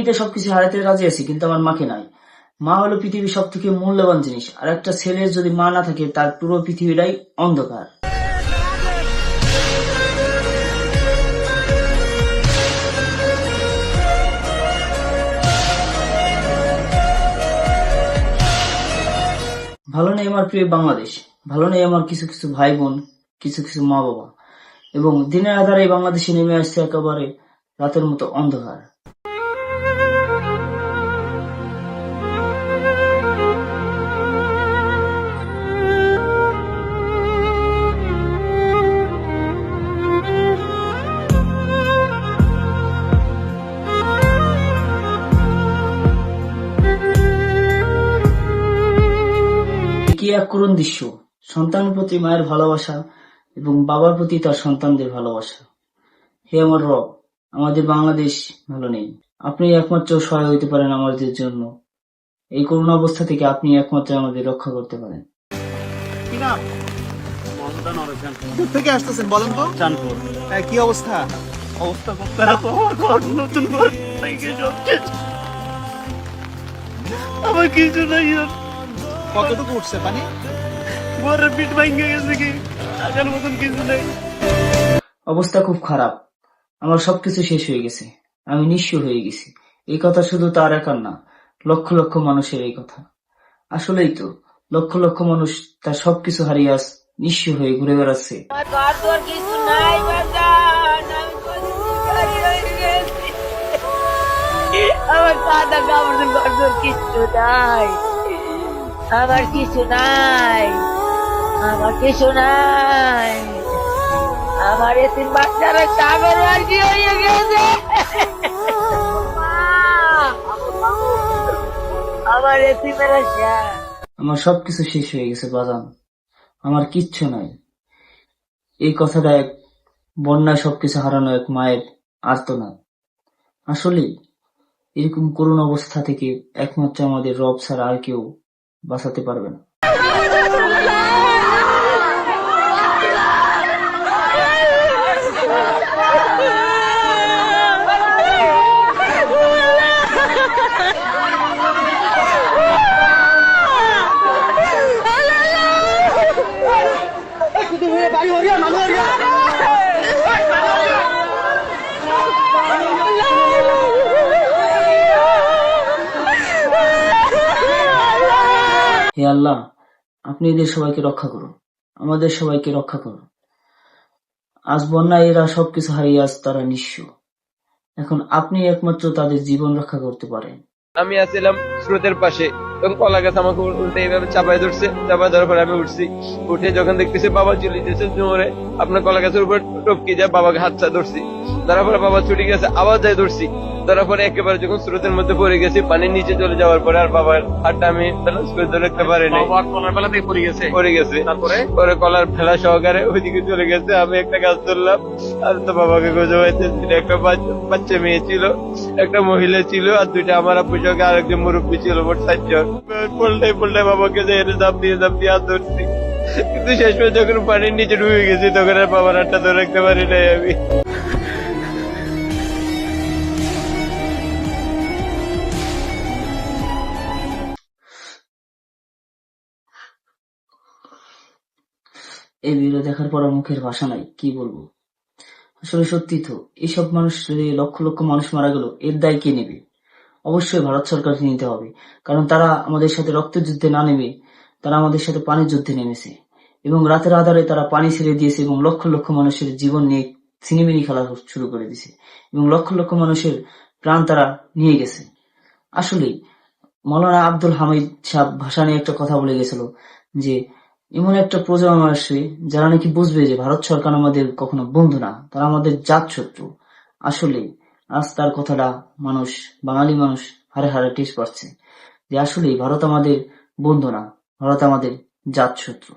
পৃথিবীতে সবকিছু হারাতে রাজি আছি, কিন্তু আমার মাকে নাই। মা হলো পৃথিবীর সব থেকে মূল্যবান জিনিস, আর একটা ছেলের যদি মা না থাকে তার পুরো পৃথিবীটাই অন্ধকার। ভালো নেই আমার প্রিয় বাংলাদেশ, ভালো নেই আমার কিছু কিছু ভাই বোন, কিছু কিছু মা বাবা, এবং দিনের আধারে এই বাংলাদেশে নেমে আসছে একেবারে রাতের মতো অন্ধকার। কি এক করুণ দৃশ্য! সন্তানের প্রতি মায়ের ভালোবাসা এবং বাবার প্রতি তার সন্তানদের ভালোবাসা। হে আমার রব, আমাদের বাংলাদেশ ভালো নেই। আপনি একমাত্র সহায় হইতে পারেন আমাদের জন্য। এই করুণ অবস্থা থেকে আপনি একমাত্র আমাদের রক্ষা করতে পারেন। কি নাম? কোথা থেকে আসতেছেন বলেন তো? চাঁদপুর। কি অবস্থা? অবস্থা খুব খারাপ, আমার ঘর নতুন ঘর থেকে সব শেষ। আমার কিছু নাই, কতটুকু উঠছে পানি? ঘরের পিঠ ভাঙে গেছে, কি টাকার মতন কিছু নেই। অবস্থা খুব খারাপ, আমার সবকিছু শেষ হয়ে গেছে, আমি নিঃস্ব হয়ে গেছি। এই কথা শুধু তার একার না, লক্ষ লক্ষ মানুষের এই কথা। আসলেই তো, লক্ষ লক্ষ মানুষ তার সবকিছু হারিয়ে আজ নিঃস্ব হয়ে ঘুরে বেড়াচ্ছে। আমার কাদা কাপড় ঘর কিছু নাই, আমার কিছু নাই, আমার কিছু নাই, আমার এতিম বাচ্চারা সাগর আর কি হয়ে গেছে, আমার এতিমেরা শেষ। আমার সবকিছু শেষ হয়ে গেছে বাজান, আমার কিচ্ছু নাই। এই কথাটা এক বন্যায় সবকিছু হারানো এক মায়ের আর্তনাদ। আসলে এরকম করুণ অবস্থা থেকে একমাত্র আমাদের রব ছাড়া আর কেউ বাঁচাতে পারবে না। হে আল্লাহ, আপনি এদের সবাইকে রক্ষা করুন, আমাদের সবাইকে রক্ষা করুন। আজ বন্যায় এরা সবকিছু হারিয়ে আজ তারা নিঃস্ব। এখন আপনি একমাত্র তাদের জীবন রক্ষা করতে পারেন। আমি আসছিলাম স্রোতের পাশে, তখন কলা গাছ আমাকে উল্টে এইভাবে চাপাই ধরছে। চাপাই ধরার পরে আমি উঠছি, উঠে যখন দেখতেছি বাবা চলে গেছে জোরে, আপনার কলা গাছের উপর টপকে যায়, বাবাকে হাতটা ধরছি। ধরার পরে বাবা ছুটে গেছে, আবার যাই ধরছি। ধরার পরে একেবারে যখন স্রোতের মধ্যে পড়ে গেছি, পানির নিচে চলে যাওয়ার পরে আর বাবার হাতটা আমি ব্যালেন্স করে ধরে রাখতে পারি নাই, কলার বেলা থেকে পড়ে গেছে। তারপরে পরে কলার ফেলা সহকারে ওইদিকে চলে গেছে। আমি একটা গাছ ধরলাম, আর তো বাবাকে খুঁজে পাইতেছি না। একটা বাচ্চা মেয়ে ছিল, একটা মহিলা ছিল, আর দুইটা আমার আব্বুর সঙ্গে আরেকজন মুরব্বী ছিল, মোট 4 জন। পল্টাই বাবাকে জাপ দিয়ে হাত ধরছি, কিন্তু শেষ পর্যন্ত যখন পানির নিচে ডুবে গেছি তখন আর বাবার হাতটা ধরে রাখতে পারি নাই আমি। এই ভিডিও দেখার পর মুখের ভাষা নাই, কি বলবো। আসলে সত্যি তো, এইসব মানুষ, লক্ষ লক্ষ মানুষ মারা গেল, এর দায় কে নেবে? অবশ্যই ভারত সরকারকে নিতে হবে, কারণ তারা আমাদের সাথে রক্তযুদ্ধে না নেমে তারা আমাদের সাথে পানির যুদ্ধে নেমেছে, এবং রাতের আধারে তারা পানি ছেড়ে দিয়েছে, এবং লক্ষ লক্ষ মানুষের জীবন নিয়ে ছিনিমিনি খেলা শুরু করে দিয়েছে, এবং লক্ষ লক্ষ মানুষের প্রাণ তারা নিয়ে গেছে। আসলে মৌলানা আব্দুল হামিদ সাহেব ভাষা নিয়ে একটা কথা বলে গেছিল যে এমন একটা প্রজন্ম আসবে যারা নাকি বুঝবে যে ভারত সরকার আমাদের কখনো বন্ধু না, তারা আমাদের জাত শত্রু। আসলে আজ তার কথাটা বাঙালি মানুষ হারে হারে টের পাচ্ছে যে আসলে ভারত আমাদের বন্ধু না, ভারত আমাদের জাত শত্রু।